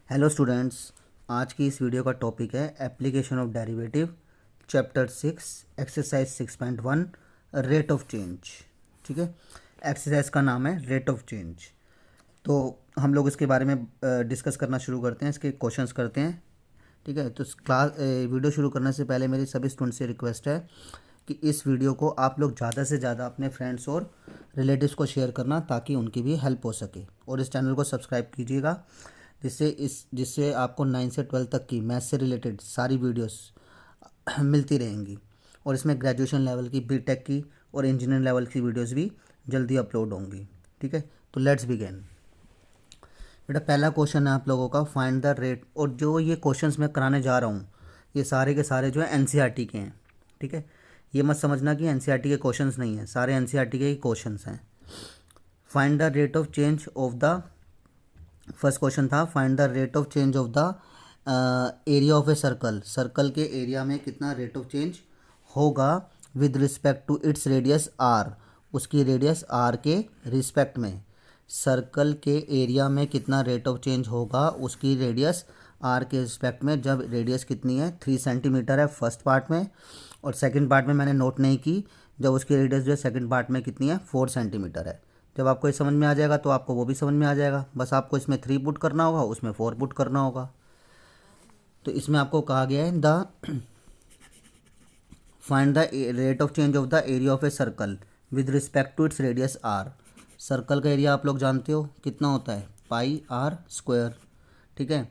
Hello students, आज की इस वीडियो का टॉपिक है application of derivative, chapter 6, exercise 6.1, rate of change. ठीक है, एक्सरसाइज का नाम है रेट ऑफ चेंज। तो हम लोग इसके बारे में डिस्कस करना शुरू करते हैं, इसके क्वेश्चंस करते हैं। ठीक है, तो वीडियो शुरू करने से पहले मेरी सभी स्टूडेंट से रिक्वेस्ट है कि इस वीडियो को आप लोग ज़्यादा से ज़्यादा अपने फ्रेंड्स और रिलेटिव्स को शेयर करना, ताकि उनकी भी हेल्प हो सके। और इस चैनल को सब्सक्राइब कीजिएगा, जिससे आपको 9 से 12 तक की मैथ्स से रिलेटेड सारी वीडियोस मिलती रहेंगी। और इसमें ग्रेजुएशन लेवल की, बीटेक की और इंजीनियरिंग लेवल की वीडियोस भी जल्दी अपलोड होंगी। ठीक है, तो लेट्स बिगिन। बेटा, पहला क्वेश्चन है आप लोगों का, फाइंड द रेट। और जो ये क्वेश्चंस मैं कराने जा रहा हूँ, ये सारे के सारे जो है एनसीईआरटी के हैं। ठीक है, ये मत समझना कि एनसीईआरटी के क्वेश्चंस नहीं हैं, सारे एनसीईआरटी के ही क्वेश्चंस हैं। Find the rate of change of the, first question था find the rate of change of the area of a circle. Circle के एरिया में कितना रेट ऑफ चेंज होगा with respect to its radius are, उसकी radius are के respect में। Circle के area में कितना रेट ऑफ चेंज होगा उसकी रेडियस आर के रिस्पेक्ट में, जब रेडियस कितनी है 3 सेंटीमीटर है फर्स्ट पार्ट में, और सेकंड पार्ट में मैंने नोट नहीं की, जब उसकी रेडियस जो है सेकंड पार्ट में कितनी है 4 सेंटीमीटर है। जब आपको ये समझ में आ जाएगा तो आपको वो भी समझ में आ जाएगा। बस आपको इसमें 3 पुट करना होगा, उसमें 4 पुट करना होगा। तो इसमें आपको कहा गया है the find the rate of change of the area of a circle with respect to its radius r. Circle का एरिया आप लोग जानते हो कितना होता है, पाई आर स्क्वायर। ठीक है,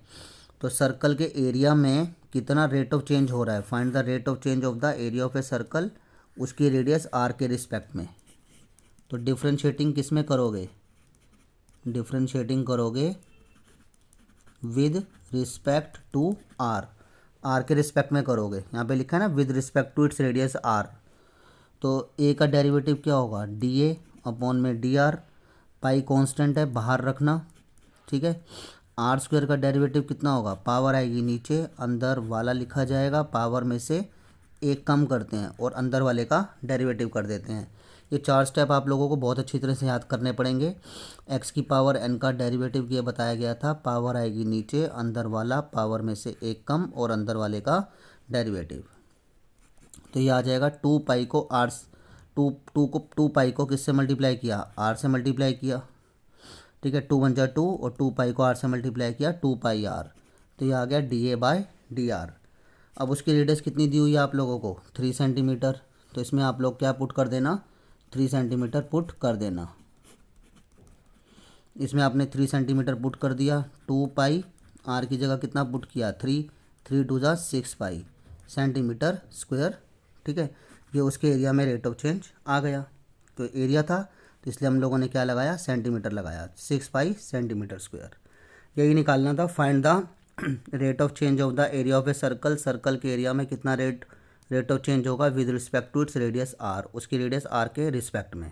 तो सर्कल के एरिया में कितना रेट ऑफ चेंज हो रहा है, find the rate of change of the area of a circle, उसकी रेडियस आर के रिस्पेक्ट में। तो डिफ्रेंशिएटिंग किस में करोगे, डिफ्रेंशिएटिंग करोगे with respect to r, r के रिस्पेक्ट में करोगे। यहाँ पे लिखा है ना with respect to its radius r, तो ए का डेरिवेटिव क्या होगा, डी ए अपॉन में डी आर। पाई कांस्टेंट है, बाहर रखना। ठीक है, आर स्क्वायर का डेरिवेटिव कितना होगा, पावर आएगी नीचे, अंदर वाला लिखा जाएगा, पावर में से एक कम करते हैं और अंदर वाले का डेरिवेटिव कर देते हैं। ये 4 स्टेप आप लोगों को बहुत अच्छी तरह से याद करने पड़ेंगे। एक्स की पावर एन का डेरिवेटिव ये बताया गया था, पावर आएगी नीचे, अंदर वाला, पावर में से एक कम और अंदर वाले का डेरिवेटिव। तो ये आ जाएगा 2 पाई को आर, टू पाई को किससे मल्टीप्लाई किया, आर से मल्टीप्लाई किया। ठीक है, 2 × 1 = 2 और 2 पाई को आर से मल्टीप्लाई किया, 2 पाई आर। तो ये आ गया D a by d r. अब उसकी रेडियस कितनी दी हुई है आप लोगों को, 3 सेंटीमीटर। तो इसमें आप लोग क्या पुट कर देना, 3 सेंटीमीटर पुट कर देना। इसमें आपने 3 सेंटीमीटर पुट कर दिया, 2 पाई आर की जगह कितना पुट किया, 3, 3 × 2 = 6 पाई सेंटीमीटर स्क्वायर। ठीक है, ये उसके एरिया में रेट ऑफ चेंज आ गया। तो एरिया था तो इसलिए हम लोगों ने क्या लगाया, सेंटीमीटर लगाया, 6 पाई सेंटीमीटर स्क्वायर। यही निकालना था, find the rate of change of the area of a circle. Circle के एरिया में कितना रेट ऑफ चेंज होगा with respect to its radius are, उसकी रेडियस आर के रिस्पेक्ट में,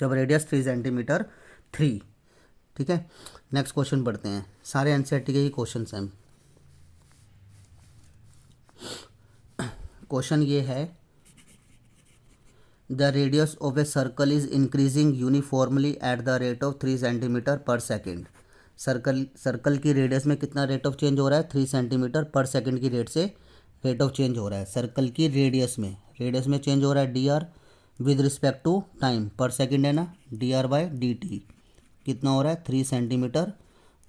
जब रेडियस 3 सेंटीमीटर 3। ठीक है, नेक्स्ट क्वेश्चन पढ़ते हैं, सारे एनसीईआरटी के ही क्वेश्चन हैं। क्वेश्चन ये है, the radius of a circle is increasing uniformly eight the rate of 3 centimetre पर सेकेंड। सर्कल की रेडियस में कितना रेट ऑफ चेंज हो रहा है, 3 सेंटीमीटर पर सेकेंड की रेट से रेट ऑफ चेंज हो रहा है। सर्कल की रेडियस में चेंज हो रहा है d r with respect to time, पर सेकेंड है ना, d are by D T कितना हो रहा है, 3 सेंटीमीटर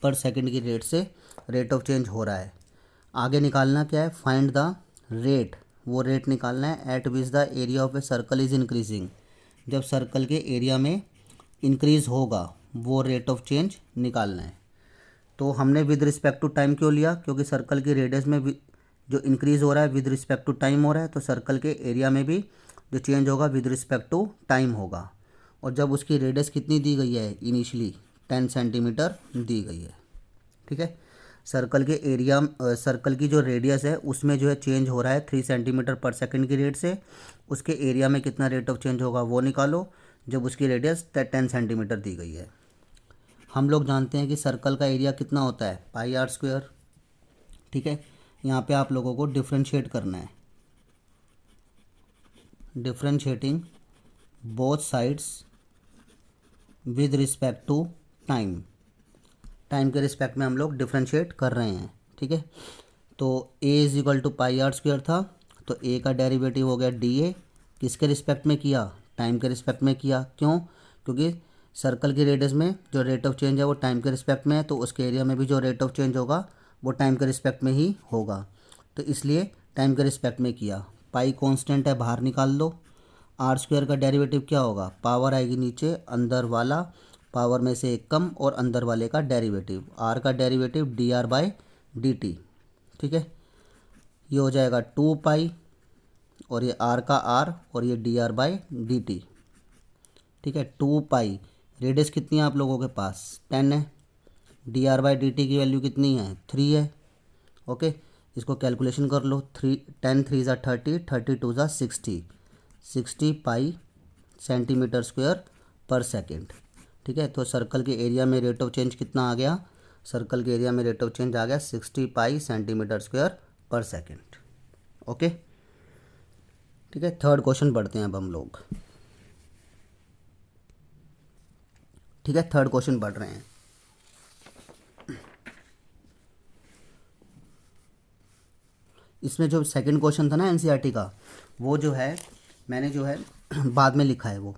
पर सेकेंड की रेट से रेट ऑफ चेंज हो रहा है। आगे निकालना क्या है, फाइंड द रेट, वो रेट निकालना है eight which the area of a circle is increasing, जब सर्कल के एरिया में इंक्रीज होगा वो रेट ऑफ चेंज निकालना है। तो हमने विद रिस्पेक्ट टू टाइम क्यों लिया, क्योंकि सर्कल की रेडियस में जो इंक्रीज हो रहा है विद रिस्पेक्ट टू टाइम हो रहा है, तो सर्कल के एरिया में भी जो चेंज होगा विद रिस्पेक्ट टू टाइम होगा। और जब उसकी रेडियस कितनी दी गई है, इनिशियली 10 सेंटीमीटर दी गई है। ठीक है, सर्कल के एरिया, सर्कल की जो रेडियस है उसमें जो है चेंज हो रहा है 3 सेंटीमीटर पर सेकंड की रेट से, उसके एरिया में कितना रेट ऑफ चेंज होगा वो निकालो, जब उसकी रेडियस 10 सेंटीमीटर दी गई है। हम लोग जानते हैं कि सर्कल का एरिया कितना होता है, पाई आर स्क्वायर। ठीक है, यहाँ पे आप लोगों को डिफ्रेंशिएट करना है, differentiating both sides with respect to time. Time के रिस्पेक्ट में हम लोग डिफ्रेंशिएट कर रहे हैं, ठीक है। तो a is equal to pi are square था, तो a का डेरिवेटिव हो गया dA, किसके रिस्पेक्ट में किया, टाइम के रिस्पेक्ट में किया। क्यों? क्योंकि सर्कल की रेडियस में जो रेट ऑफ चेंज है वो टाइम के रिस्पेक्ट में है, तो उसके एरिया में भी जो रेट ऑफ चेंज होगा वो टाइम के रिस्पेक्ट में ही होगा, तो इसलिए टाइम के रिस्पेक्ट में किया। पाई कांस्टेंट है, बाहर निकाल दो। आर स्क्वायर का डेरिवेटिव क्या होगा, पावर आएगी नीचे, अंदर वाला पावर में से एक कम और अंदर वाले का डेरिवेटिव, आर का derivative D R by D t, ठीक है। ये हो जाएगा 2 पाई और ये आर का आर और ये d are by D t, ठीक है। 2 पाई, रेडियस कितनी है आप लोगों के पास, 10 है। D are by D T की वैल्यू कितनी है, 3 है। ओके, इसको कैलकुलेशन कर लो। 10 3 ज़ा 30, 32 ज़ा 60, 60 पाई सेंटीमीटर स्क्वायर पर सेकेंड, ठीक है। तो सर्कल के एरिया में रेट ऑफ चेंज कितना आ गया, सर्कल के एरिया में रेट ऑफ चेंज आ गया 60 पाई सेंटीमीटर स्क्वायर पर सेकेंड। ओके, ठीक है। थर्ड क्वेश्चन पढ़ते हैं अब हम लोग, ठीक है। थर्ड क्वेश्चन पढ़ रहे हैं। इसमें जो सेकंड क्वेश्चन था ना एनसीईआरटी का, वो जो है मैंने जो है बाद में लिखा है वो,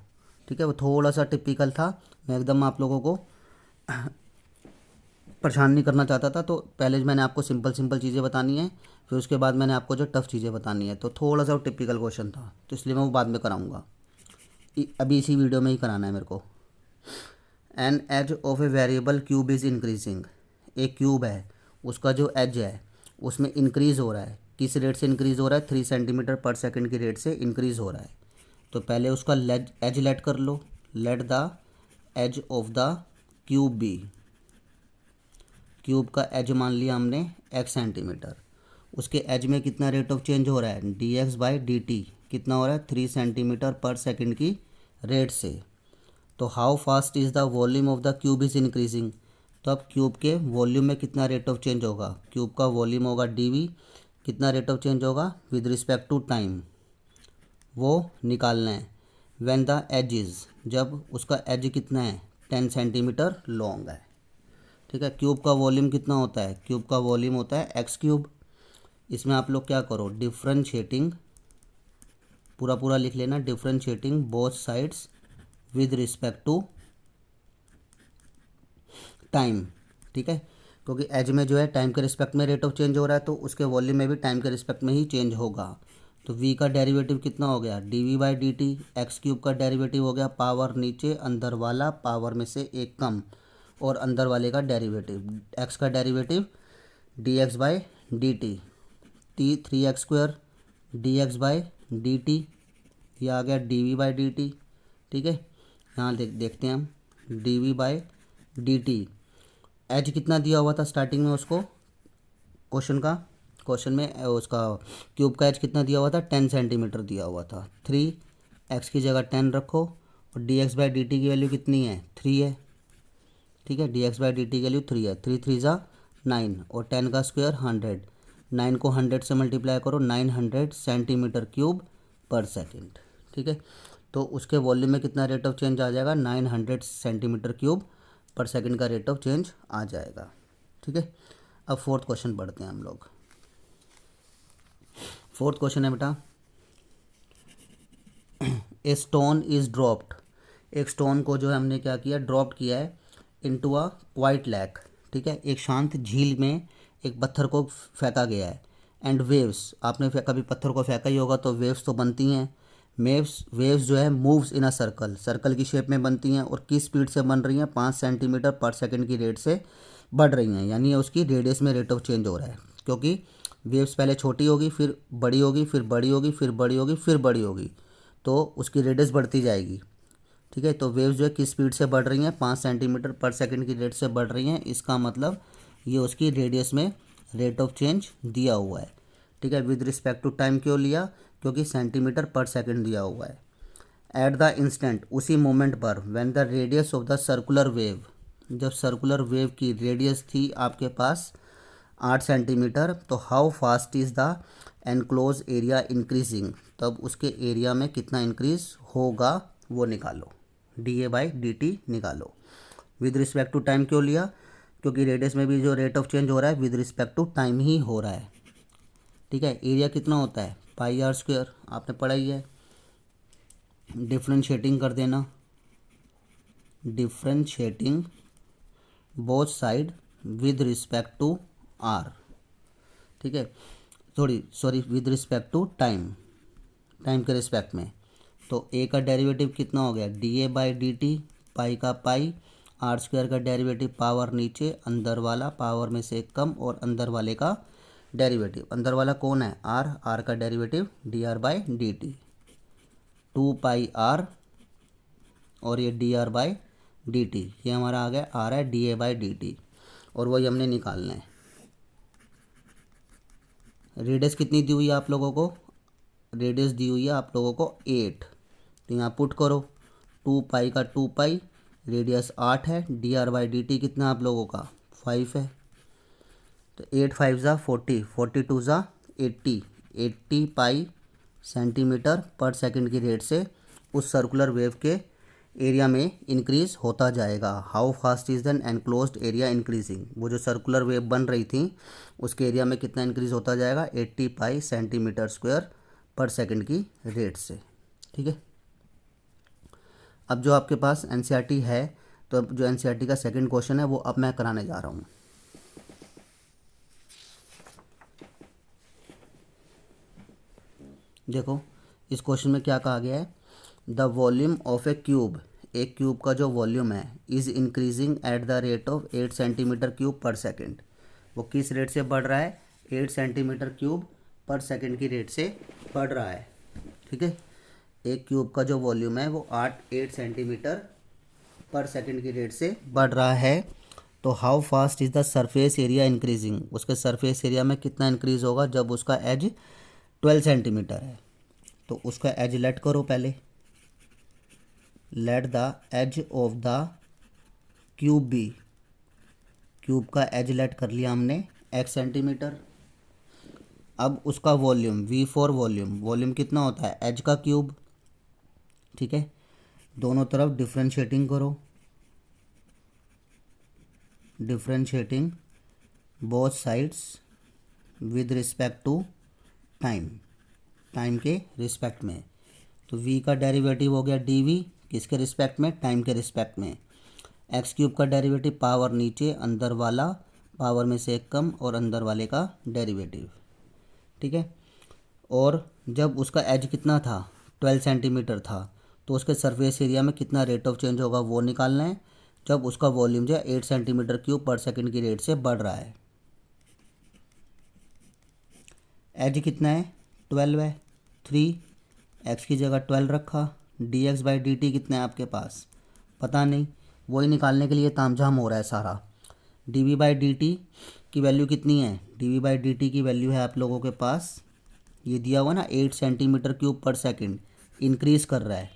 ठीक है। वो थोड़ा सा टिपिकल था, मैं एकदम आप लोगों को परेशान नहीं करना चाहता था, तो पहले मैंने आपको सिंपल सिंपल चीज़ें बतानी है, फिर उसके बाद मैंने आपको जो टफ़ चीज़ें बतानी है, तो थोड़ा सा वो टिपिकल क्वेश्चन था, तो इसलिए मैं वो बाद में कराऊंगा, अभी इसी वीडियो में ही कराना है मेरे को। An edge of a variable cube is increasing, एक क्यूब है उसका जो एज है उसमें इंक्रीज़ हो रहा है, किस रेट से इंक्रीज़ हो रहा है, 3 सेंटीमीटर पर सेकंड की रेट से इंक्रीज़ हो रहा है। तो पहले उसका एज लेट कर लो, let the edge of the cube B, cube का एज मान लिया हमने x सेंटीमीटर, उसके एज में कितना रेट ऑफ चेंज हो रहा है, D x by D T कितना हो रहा है, 3 सेंटीमीटर पर सेकंड की रेट से। तो how fast is the volume of the cube is increasing, तो अब क्यूब के वॉल्यूम में कितना रेट ऑफ चेंज होगा, क्यूब का वॉल्यूम होगा dv, कितना रेट ऑफ चेंज होगा विद रिस्पेक्ट टू टाइम, वो निकालना है। व्हेन द एज इज़, जब उसका एज कितना है 10 सेंटीमीटर लॉन्ग है, ठीक है। क्यूब का वॉल्यूम कितना होता है, क्यूब का वॉल्यूम होता है एक्स क्यूब। इसमें आप लोग क्या करो, डिफ्रेंशिएटिंग, पूरा पूरा लिख लेना, differentiating both sides with respect to time, ठीक है। क्योंकि एज में जो है टाइम के रिस्पेक्ट में रेट ऑफ चेंज हो रहा है, तो उसके वॉल्यूम में भी टाइम के रिस्पेक्ट में ही चेंज होगा। तो v का डेरिवेटिव कितना हो गया, dv by D T, x cube का डेरिवेटिव हो गया पावर नीचे, अंदर वाला पावर में से एक कम और अंदर वाले का डेरिवेटिव, x का derivative d x by D t, 3x square d x by D t, ये आ गया d v by D t, ठीक है। यहाँ देखते हैं हम d v by D t, h कितना दिया हुआ था स्टार्टिंग में उसको, क्वेश्चन में उसका क्यूब का एच कितना दिया हुआ था, 10 सेंटीमीटर दिया हुआ था। 3x की जगह 10 रखो और D x by D T की वैल्यू कितनी है, 3 है, ठीक है। D x by D T की वैल्यू 3 है, 3 3 ज़ा 9 और 10 का स्क्वायर 100, 9 को 100 से मल्टीप्लाई करो, 900 सेंटीमीटर क्यूब पर सेकेंड, ठीक है। तो उसके वॉल्यूम में कितना रेट ऑफ चेंज आ जाएगा, 900 सेंटीमीटर क्यूब पर सेकंड का रेट ऑफ चेंज आ जाएगा, ठीक है। अब फोर्थ क्वेश्चन पढ़ते हैं हम लोग। फोर्थ क्वेश्चन है बेटा, ए स्टोन इज़ ड्रॉप्ड, एक स्टोन को जो है हमने क्या किया, ड्रॉप किया है इनटू अ क्वाइट लैक, ठीक है। एक शांत झील में एक पत्थर को फेंका गया है, एंड वेव्स, आपने कभी पत्थर को फेंका ही होगा तो वेव्स तो बनती हैं, वेव्स जो है moves in a circle, circle की शेप में बनती हैं और किस स्पीड से बन रही हैं, 5 सेंटीमीटर पर सेकंड की रेट से बढ़ रही हैं, यानी उसकी रेडियस में रेट ऑफ चेंज हो रहा है। क्योंकि वेव्स पहले छोटी होगी, फिर बड़ी होगी, फिर बड़ी होगी, फिर बड़ी होगी, फिर बड़ी होगी, तो उसकी रेडियस बढ़ती जाएगी, ठीक है। तो वेव्स जो है किस स्पीड से बढ़ रही हैं, 5 सेंटीमीटर पर सेकंड की रेट से बढ़ रही हैं, इसका मतलब ये उसकी रेडियस में रेट ऑफ चेंज दिया हुआ है, ठीक है। विद रिस्पेक्ट टू टाइम क्यों लिया, क्योंकि सेंटीमीटर पर सेकंड दिया हुआ है। एट द इंस्टेंट, उसी मोमेंट पर, when the radius of the circular wave, जब सर्कुलर वेव की रेडियस थी आपके पास 8 सेंटीमीटर, तो how fast is the enclose area increasing, तब उसके एरिया में कितना इंक्रीज होगा वो निकालो, D A by D T निकालो। विद रिस्पेक्ट टू टाइम क्यों लिया, क्योंकि रेडियस में भी जो रेट ऑफ चेंज हो रहा है विद रिस्पेक्ट टू टाइम ही हो रहा है। ठीक है, एरिया कितना होता है पाई आर स्क्वायर, आपने पढ़ा ही है। डिफ्रेंशिएटिंग कर देना, differentiating both side with respect to R. ठीक है, sorry with respect to time, time के रिस्पेक्ट में। तो ए का डेरिवेटिव कितना हो गया D A by D T, pi का पाई, आर स्क्वायर का डेरिवेटिव पावर नीचे, अंदर वाला पावर में से एक कम और अंदर वाले का डेरिवेटिव, अंदर वाला कौन है आर, आर का derivative D R by D t, 2 pi r और ये d are by D t, ये हमारा आ गया आर है d A by D t, और वही हमने निकालना है। रेडियस कितनी दी हुई है आप लोगों को, रेडियस दी हुई है आप लोगों को 8, तो यहाँ पुट करो 2 पाई का 2 पाई, रेडियस 8 है, d are by D T कितना आप लोगों का 5 है। तो 8 5 ज़ा 40, 42 ज़ा 80, 80 पाई सेंटीमीटर पर सेकंड की रेट से उस सर्कुलर वेव के एरिया में इंक्रीज होता जाएगा। How fast is an enclosed area increasing, वो जो सर्कुलर वेव बन रही थी उसके एरिया में कितना इंक्रीज होता जाएगा 80 पाई सेंटीमीटर स्क्वायर पर सेकंड की रेट से। ठीक है, अब जो आपके पास एनसीईआरटी है, तो अब जो एनसीईआरटी का सेकंड क्वेश्चन है वो अब मैं कराने जा रहा हूँ। देखो इस क्वेश्चन में क्या कहा गया है, the volume of A cube, एक क्यूब का जो वॉल्यूम है is increasing at the rate of 8 centimetre cube पर सेकेंड। वो किस रेट से बढ़ रहा है 8 सेंटीमीटर क्यूब पर सेकेंड की रेट से बढ़ रहा है। ठीक है, एक क्यूब का जो वॉल्यूम है वो 8 सेंटीमीटर पर सेकेंड की रेट से बढ़ रहा है। तो how fast is the surface area increasing, उसके सरफेस एरिया में कितना इंक्रीज होगा जब उसका एज 12 सेंटीमीटर है। तो उसका एज लेट करो पहले, let the edge of the cube B, cube का एज लेट कर लिया हमने x सेंटीमीटर। अब उसका volume v for volume, volume कितना होता है एज का क्यूब। ठीक है, दोनों तरफ डिफ्रेंशिएटिंग करो, differentiating both sides with respect to time, time के रिस्पेक्ट में। तो v का डेरिवेटिव हो गया dv, किसके रिस्पेक्ट में टाइम के रिस्पेक्ट में। एक्स क्यूब का डेरिवेटिव पावर नीचे, अंदर वाला पावर में से एक कम और अंदर वाले का डेरिवेटिव। ठीक है, और जब उसका एज कितना था 12 सेंटीमीटर था, तो उसके सरफेस एरिया में कितना रेट ऑफ चेंज होगा वो निकालना है जब उसका वॉल्यूम जो है 8 सेंटीमीटर क्यूब पर सेकंड की रेट से बढ़ रहा है। एज कितना है 12 है, 3 एक्स की जगह 12 रखा, D x by D T कितना है आपके पास पता नहीं, वही निकालने के लिए तामझाम हो रहा है सारा। D v by D T की वैल्यू कितनी है, d v by D T की वैल्यू है आप लोगों के पास, ये दिया हुआ ना 8 centimetre cube per second, increase कर रहा है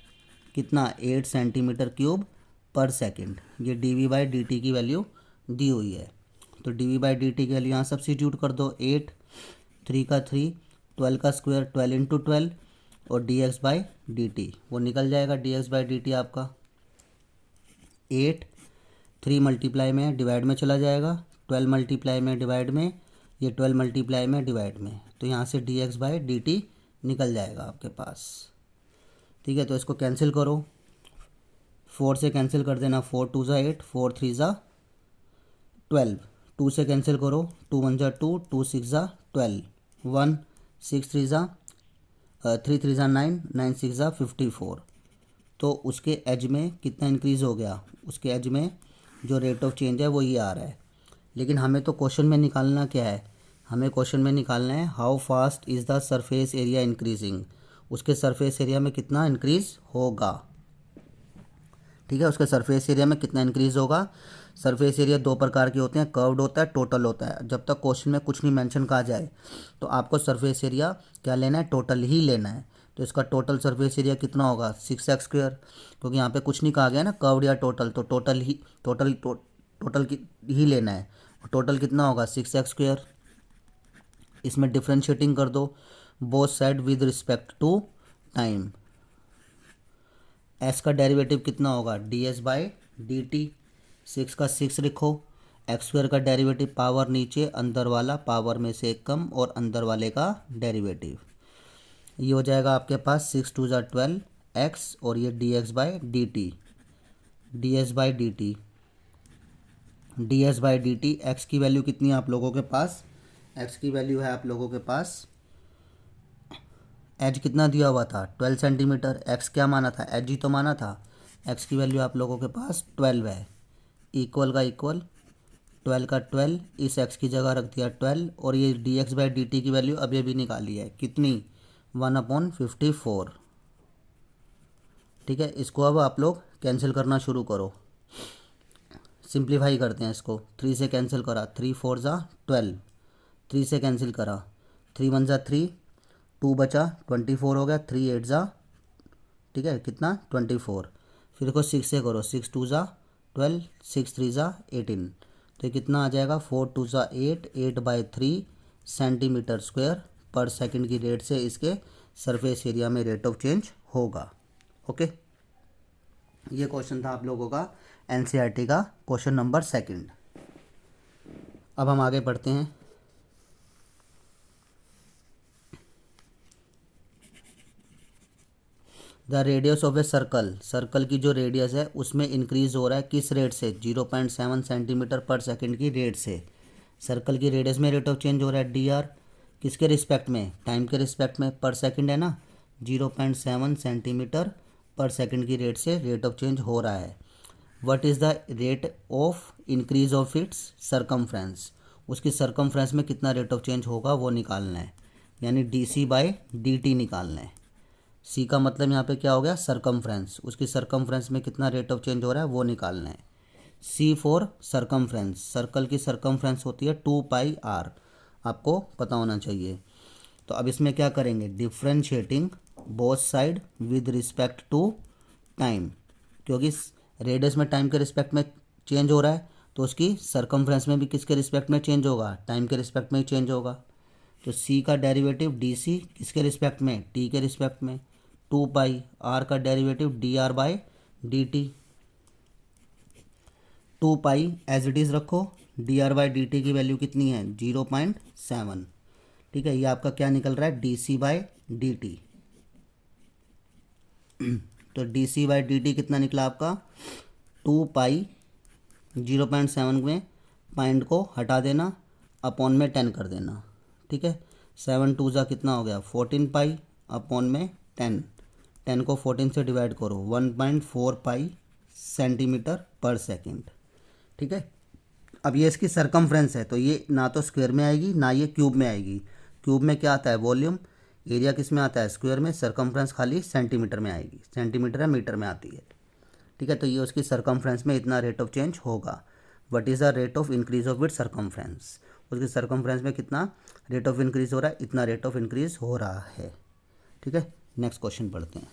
कितना 8 सेंटीमीटर क्यूब पर सेकंड, ये d v by D T की वैल्यू दी हुई है। तो d v by D T की वैल्यू यहाँ सब्सिट्यूट कर दो, 8 3 का 3, 12 का स्क्वायर 12 इंटू 12 और D x by D T, वो निकल जाएगा D x by D T आपका 8, 3 मल्टीप्लाई में डिवाइड में चला जाएगा, 12 मल्टीप्लाई में डिवाइड में, ये 12 मल्टीप्लाई में डिवाइड में, तो यहाँ से D x by D T निकल जाएगा आपके पास। ठीक है, तो इसको कैंसिल करो, 4 से कैंसिल कर देना, 4 2 ज़ा 8, 4 3 ज़ा 12, 2 से कैंसिल करो, 2 1 ज़ा 2, 2 6 ज़ा 12, 1 6 3 ज़ा 3 3 ज़ा 9, 9 6 ज़ा 54। तो उसके एज में कितना इंक्रीज़ हो गया, उसके एज में जो रेट ऑफ चेंज है वो ये आ रहा है। लेकिन हमें तो क्वेश्चन में निकालना क्या है, हमें क्वेश्चन में निकालना है how fast is the surface area increasing, उसके सरफेस एरिया में कितना इंक्रीज़ होगा। ठीक है, उसके सरफेस एरिया में कितना इंक्रीज़ होगा। सरफेस एरिया दो प्रकार के होते हैं, कर्व्ड होता है, टोटल होता है। जब तक क्वेश्चन में कुछ नहीं मेंशन कहा जाए तो आपको सरफेस एरिया क्या लेना है, टोटल ही लेना है। तो इसका टोटल सरफेस एरिया कितना होगा 6x स्क्वायर, क्योंकि यहाँ पे कुछ नहीं कहा गया ना कर्व्ड या टोटल, तो टोटल ही लेना है। टोटल कितना होगा 6x स्क्वायर। इसमें डिफ्रेंशिएटिंग कर दो both side with respect to time. S का डेरिवेटिव कितना होगा d s by D t, 6 का 6 लिखो, एक्स स्क्वायर का डेरिवेटिव पावर नीचे, अंदर वाला पावर में से एक कम और अंदर वाले का डेरिवेटिव। ये हो जाएगा आपके पास 6 2 ज़ा 12 एक्स और ये D x by D t, D s by D t, D s by D T. X की वैल्यू कितनी है आप लोगों के पास? एक्स की वैल्यू है आप लोगों के पास, एज कितना दिया हुआ था 12 सेंटीमीटर। एक्स क्या माना था? एज ही तो माना था। एक्स की वैल्यू आप लोगों के पास 12 है। इक्वल का इक्वल 12 का 12, इस एक्स की जगह रख दिया 12 और ये D x by D T की वैल्यू अभी अभी निकाली है कितनी? 1/54। ठीक है, इसको अब आप लोग कैंसिल करना शुरू करो। सिंप्लीफाई करते हैं इसको। 3 से कैंसिल करा, 3 4 ज़ा 12, 3 से कैंसिल करा, 3 1 ज़ा 3, 2 बचा, 24 हो गया, 3 8 ज़ा, ठीक है कितना 24। फिर इसको 6 से करो, 6 2 ज़ा 12, 6 3 ज़ा 18, तो ये कितना आ जाएगा 4 2 ज़ा 8, 8/3 सेंटीमीटर स्क्वायर पर सेकंड की रेट से इसके सरफेस एरिया में रेट ऑफ चेंज होगा। ओके, ये क्वेश्चन था आप लोगों का एनसीईआरटी का क्वेश्चन नंबर 2। अब हम आगे बढ़ते हैं। The radius of a circle, circle की जो रेडियस है उसमें इंक्रीज हो रहा है किस रेट से? 0.7 सेंटीमीटर पर सेकंड की रेट से। सर्कल की रेडियस में रेट ऑफ चेंज हो रहा है डी आर, किसके रिस्पेक्ट में? टाइम के रिस्पेक्ट में। पर सेकंड है ना, 0.7 सेंटीमीटर पर सेकंड की रेट से रेट ऑफ चेंज हो रहा है। What is the rate of increase of its circumference, उसकी सरकमफ्रेंस में कितना रेट ऑफ चेंज होगा वो निकालना है, यानी d C by D t निकालना है। सी का मतलब यहाँ पे क्या हो गया? सरकमफ्रेंस, उसकी सरकमफ्रेंस में कितना रेट ऑफ चेंज हो रहा है वो निकालना है। सी फॉर सरकमफ्रेंस, सर्कल की सरकमफ्रेंस होती है 2πr, आपको पता होना चाहिए। तो अब इसमें क्या करेंगे? Differentiating both side with respect to time, क्योंकि रेडियस में टाइम के रिस्पेक्ट में चेंज हो रहा है तो उसकी सरकमफ्रेंस में भी किसके रिस्पेक्ट में चेंज होगा? टाइम के रिस्पेक्ट में ही चेंज होगा। तो सी का डेरिवेटिव डी सी किसके रिस्पेक्ट में? टी के रिस्पेक्ट में। 2π, का derivative D R by D T, 2π as it is रखो, D are by D T की वैल्यू कितनी है? 0.7। ठीक है, ये आपका क्या निकल रहा है? D C by D T. तो D C by D T कितना निकला आपका? 2π, 0.7 में पॉइंट को हटा देना, अपॉन में 10 कर देना। ठीक है, 7 2 ज़ा कितना हो गया? 14π, अपॉन में 10, 10 को 14 से डिवाइड करो, 1.4π सेंटीमीटर पर सेकंड। ठीक है, अब ये इसकी सरकमफ्रेंस है तो ये ना तो स्क्वायर में आएगी ना ये क्यूब में आएगी। क्यूब में क्या आता है? वॉल्यूम। एरिया किस में आता है? स्क्वायर में। सरकमफ्रेंस खाली सेंटीमीटर में आएगी, सेंटीमीटर या मीटर में आती है। ठीक है, तो ये उसकी सरकमफ्रेंस में इतना रेट ऑफ चेंज होगा। What is the rate of increase of it circumference, उसकी सरकमफ्रेंस में कितना रेट ऑफ इंक्रीज हो रहा है? इतना रेट ऑफ इंक्रीज हो रहा है। ठीक है, नेक्स्ट क्वेश्चन पढ़ते हैं।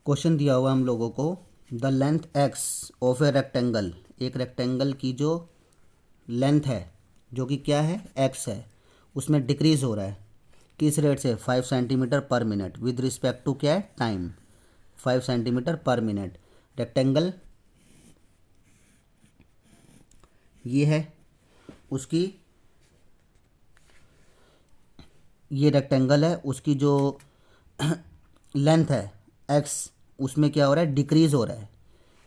क्वेश्चन दिया हुआ हम लोगों को, the length x of a rectangle, एक रेक्टेंगल की जो लेंथ है जो कि क्या है? एक्स है, उसमें डिक्रीज हो रहा है किस रेट से? 5 centimetre per minute with respect to क्या है? Time. 5 centimetre per minute. Rectangle ये है, उसकी ये रेक्टेंगल है, उसकी जो लेंथ है एक्स, उसमें क्या हो रहा है? डिक्रीज़ हो रहा है।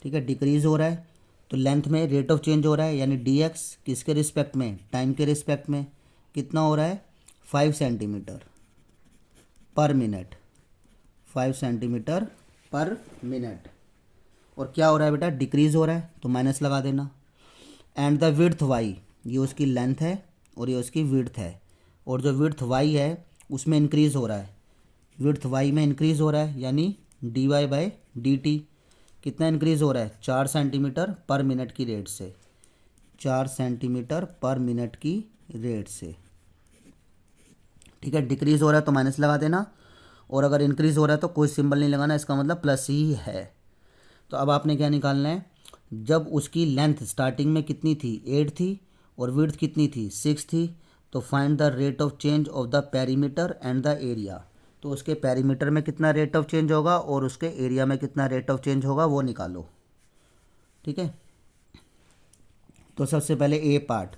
ठीक है, डिक्रीज़ हो रहा है तो लेंथ में रेट ऑफ चेंज हो रहा है, यानी डी एक्स किसके रिस्पेक्ट में? टाइम के रिस्पेक्ट में। कितना हो रहा है? 5 centimetre per minute, 5 centimetre per minute. और क्या हो रहा है बेटा? डिक्रीज़ हो रहा है, तो माइनस लगा देना। एंड द विड्थ वाई, ये उसकी लेंथ है और ये उसकी विड्थ है, और जो विड्थ वाई है उसमें इंक्रीज़ हो रहा है, विड्थ वाई में इंक्रीज़ हो रहा है, यानी d y by D T कितना इंक्रीज़ हो रहा है? 4 सेंटीमीटर पर मिनट की रेट से, 4 सेंटीमीटर पर मिनट की रेट से। ठीक है, डिक्रीज़ हो रहा है तो माइनस लगा देना, और अगर इंक्रीज़ हो रहा है तो कोई सिंबल नहीं लगाना, इसका मतलब प्लस ही है। तो अब आपने क्या निकालना है? जब उसकी लेंथ स्टार्टिंग में कितनी थी? 8 थी, और विड्थ कितनी थी? 6 थी। तो find the rate of change of the perimeter and the area. तो उसके पेरीमीटर में कितना रेट ऑफ चेंज होगा और उसके एरिया में कितना रेट ऑफ चेंज होगा वो निकालो। ठीक है, तो सबसे पहले ए पार्ट,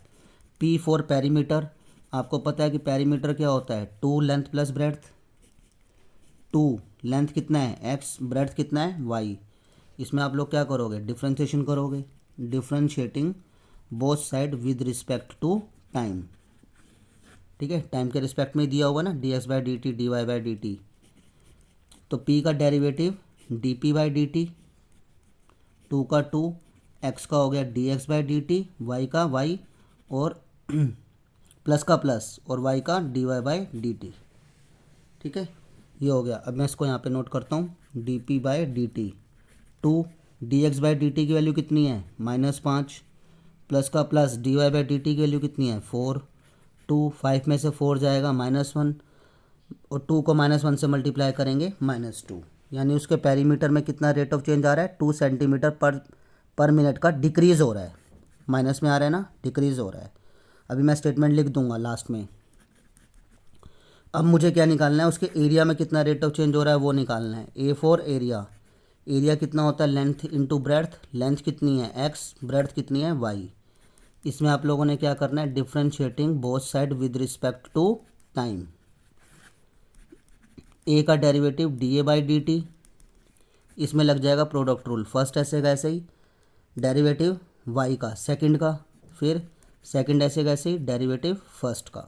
पी फॉर पेरीमीटर। आपको पता है कि पेरीमीटर क्या होता है, 2 लेंथ प्लस ब्रेड्थ। 2 लेंथ कितना है एक्स, ब्रेड्थ कितना है वाई। इसमें आप लोग क्या करोगे, डिफ्रेंशिएशन करोगे, differentiating both side with respect to time. ठीक है, टाइम के रिस्पेक्ट में दिया होगा ना, d x by D t, d y by D T. तो p का derivative d p by D t, 2 का 2, x का हो गया d x by D t, y का y और प्लस का प्लस और y का d y by D t. ठीक है, ये हो गया। अब मैं इसको यहाँ पे नोट करता हूँ, d p by D t, 2 d x by D T की वैल्यू कितनी है -5, प्लस का plus d y by D T की वैल्यू कितनी है 4, 2 5 में से 4 जाएगा -1 और 2 को -1 से मल्टीप्लाई करेंगे -2, यानी उसके पेरीमीटर में कितना रेट ऑफ चेंज आ रहा है 2 सेंटीमीटर पर मिनट का डिक्रीज़ हो रहा है। माइनस में आ रहा है ना, डिक्रीज़ हो रहा है। अभी मैं स्टेटमेंट लिख दूंगा लास्ट में। अब मुझे क्या निकालना है, उसके एरिया में कितना रेट ऑफ चेंज हो रहा है वो निकालना है। ए फॉर एरिया, एरिया कितना होता है लेंथ इंटू ब्रेड्थ, लेंथ कितनी है एक्स, ब्रेड्थ कितनी है वाई। इसमें आप लोगों ने क्या करना है, differentiating both side with respect to time. A का derivative D A by D T, इसमें लग जाएगा प्रोडक्ट रूल, फर्स्ट ऐसे का ऐसे ही डेरिवेटिव वाई का सेकंड का, फिर सेकंड ऐसे का ऐसे ही डेरिवेटिव फर्स्ट का।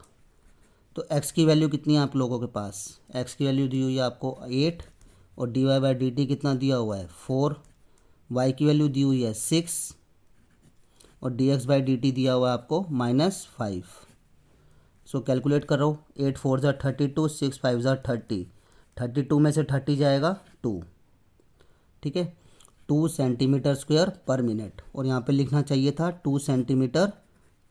तो x की वैल्यू कितनी है आप लोगों के पास, x की वैल्यू दी हुई है आपको 8 और d y by D T कितना दिया हुआ है 4, y की वैल्यू दी हुई है 6 और D x by D T दिया हुआ है आपको -5। सो कैलकुलेट करो, 8 4 ज़ा 32, 6 5 ज़ा 30, 32 में से 30 जाएगा 2। ठीक है, 2 सेंटीमीटर स्क्वायर पर मिनट, और यहाँ पे लिखना चाहिए था 2 सेंटीमीटर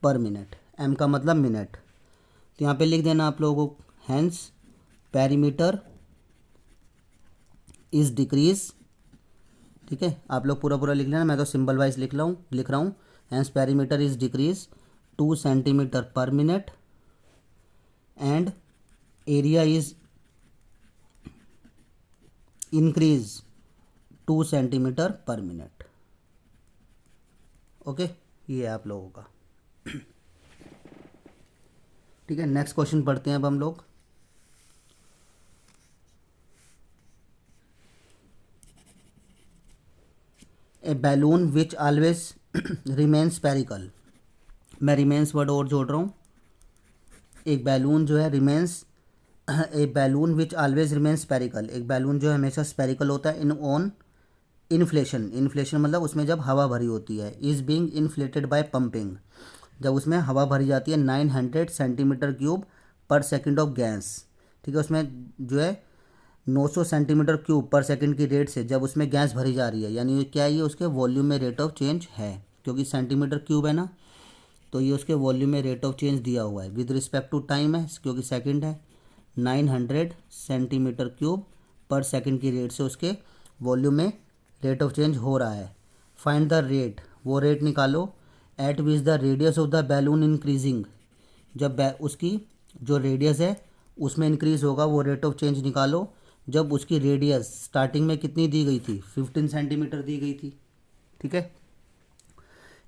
पर मिनट, m का मतलब मिनट। तो यहाँ पे लिख देना आप लोगों को, हैंस पेरीमीटर इज डिक्रीज। ठीक है, आप लोग पूरा पूरा लिख लेना, मैं तो सिंबल वाइज लिख रहा हूँ। Hence perimeter is decrease 2 centimetre per minute and area is increase 2 centimetre per minute. Okay, ये है आप लोगों का। ठीक है, नेक्स्ट क्वेश्चन पढ़ते हैं अब हम लोग। A balloon which always remain spherical, मैं रिमेन्स वर्ड और जोड़ रहा हूँ। एक बैलून जो है remains, a balloon which always remain spherical, एक बैलून जो है हमेशा स्पेरिकल होता है इन ऑन इन्फ्लेशन, इन्फ्लेशन मतलब उसमें जब हवा भरी होती है, is being inflated by pumping, जब उसमें हवा भरी जाती है 900 centimetre cube per second of gas. ठीक है, उसमें जो है 900 सेंटीमीटर क्यूब पर सेकंड की रेट से जब उसमें गैस भरी जा रही है, यानी क्या ये उसके वॉल्यूम में रेट ऑफ चेंज है, क्योंकि सेंटीमीटर क्यूब है ना, तो ये उसके वॉल्यूम में रेट ऑफ चेंज दिया हुआ है। विद रिस्पेक्ट टू टाइम है क्योंकि सेकंड है, 900 सेंटीमीटर क्यूब पर सेकंड की रेट से उसके वॉल्यूम में रेट ऑफ चेंज हो रहा है। फाइंड द रेट, वो रेट निकालो at which the radius of the balloon increasing, जब उसकी जो रेडियस है उसमें इंक्रीज़ होगा वो रेट ऑफ चेंज निकालो, जब उसकी रेडियस स्टार्टिंग में कितनी दी गई थी 15 सेंटीमीटर दी गई थी। ठीक है,